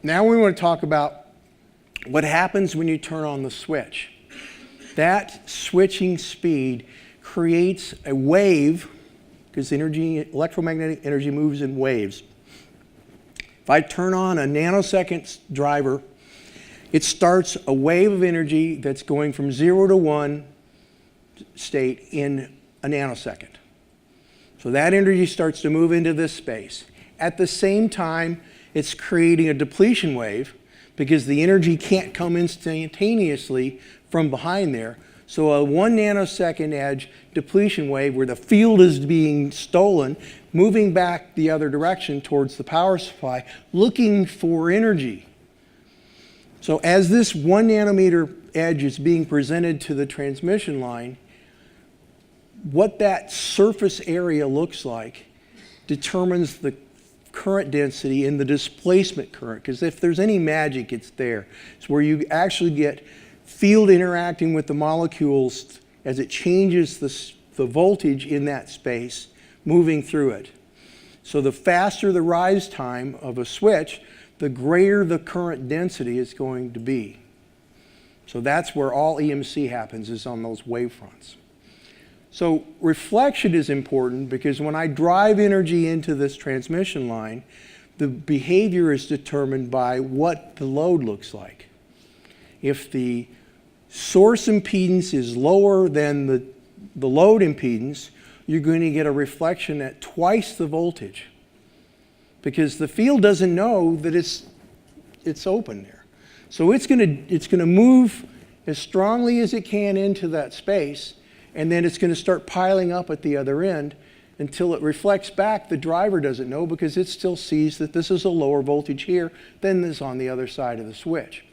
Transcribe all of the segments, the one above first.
Now we want to talk about what happens when you turn on the switch. That switching speed creates a wave, because electromagnetic energy moves in waves. If I turn on a nanosecond driver, it starts a wave of energy that's going from 0 to 1 state in a nanosecond. So that energy starts to move into this space. At the same time, it's creating a depletion wave because the energy can't come instantaneously from behind there. So a 1 nanosecond edge depletion wave where the field is being stolen, moving back the other direction towards the power supply, looking for energy. So as this 1 nanometer edge is being presented to the transmission line, what that surface area looks like determines the current density and the displacement current, because if there's any magic, it's there. It's where you actually get field interacting with the molecules as it changes the voltage in that space moving through it. So the faster the rise time of a switch, the greater the current density is going to be. So that's where all EMC happens, is on those wavefronts. So reflection is important because when I drive energy into this transmission line, the behavior is determined by what the load looks like. If the source impedance is lower than the load impedance, you're going to get a reflection at twice the voltage because the field doesn't know that it's open there. So it's going to move as strongly as it can into that space, and then it's going to start piling up at the other end until it reflects back. The driver doesn't know because it still sees that this is a lower voltage here than this on the other side of the switch.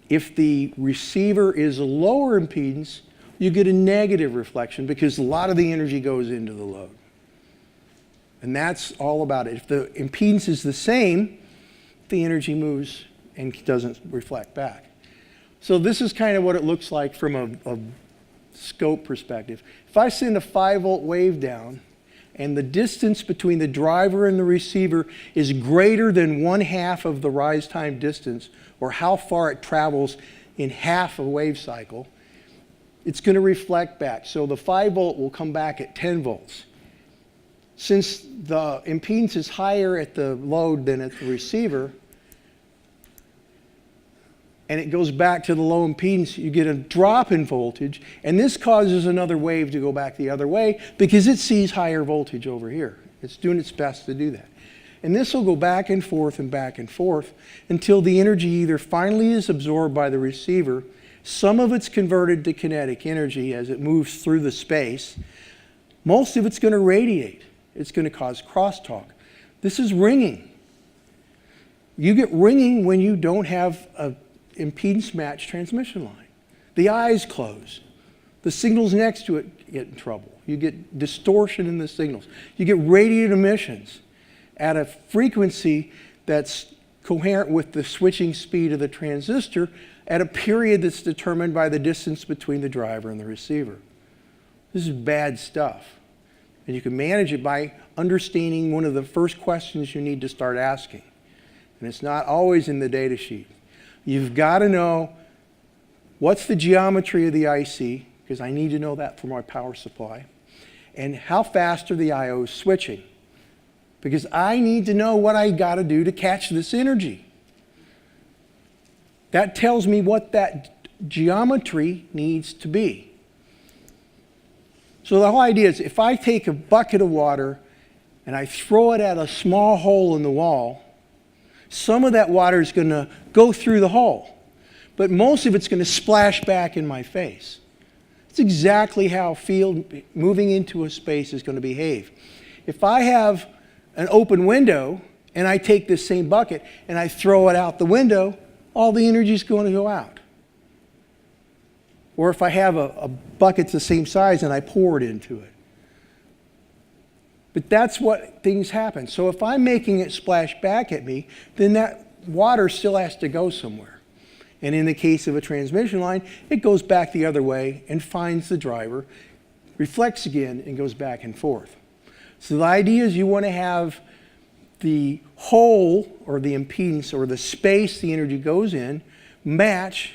If the receiver is a lower impedance, you get a negative reflection because a lot of the energy goes into the load. And that's all about it. If the impedance is the same, the energy moves and doesn't reflect back. So this is kind of what it looks like from a scope perspective. If I send a 5-volt wave down and the distance between the driver and the receiver is greater than 1/2 of the rise time distance, or how far it travels in half a wave cycle, it's going to reflect back. So the 5-volt will come back at 10 volts. Since the impedance is higher at the load than at the receiver, and it goes back to the low impedance, you get a drop in voltage, and this causes another wave to go back the other way because it sees higher voltage over here. It's doing its best to do that. And this will go back and forth until the energy either finally is absorbed by the receiver, some of it's converted to kinetic energy as it moves through the space, most of it's going to radiate. It's going to cause crosstalk. This is ringing. You get ringing when you don't have a impedance match transmission line. The eyes close. The signals next to it get in trouble. You get distortion in the signals. You get radiated emissions at a frequency that's coherent with the switching speed of the transistor at a period that's determined by the distance between the driver and the receiver. This is bad stuff. And you can manage it by understanding one of the first questions you need to start asking. And it's not always in the data sheet. You've got to know what's the geometry of the IC, because I need to know that for my power supply, and how fast are the IOs switching, because I need to know what I got to do to catch this energy. That tells me what that geometry needs to be. So the whole idea is if I take a bucket of water and I throw it at a small hole in the wall, some of that water is going to go through the hole, but most of it's going to splash back in my face. It's exactly how field moving into a space is going to behave. If I have an open window and I take this same bucket and I throw it out the window, all the energy is going to go out. Or if I have a bucket the same size and I pour it into it. But that's what things happen. So if I'm making it splash back at me, then that water still has to go somewhere. And in the case of a transmission line, it goes back the other way and finds the driver, reflects again, and goes back and forth. So the idea is you want to have the hole or the impedance or the space the energy goes in match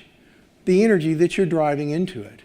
the energy that you're driving into it.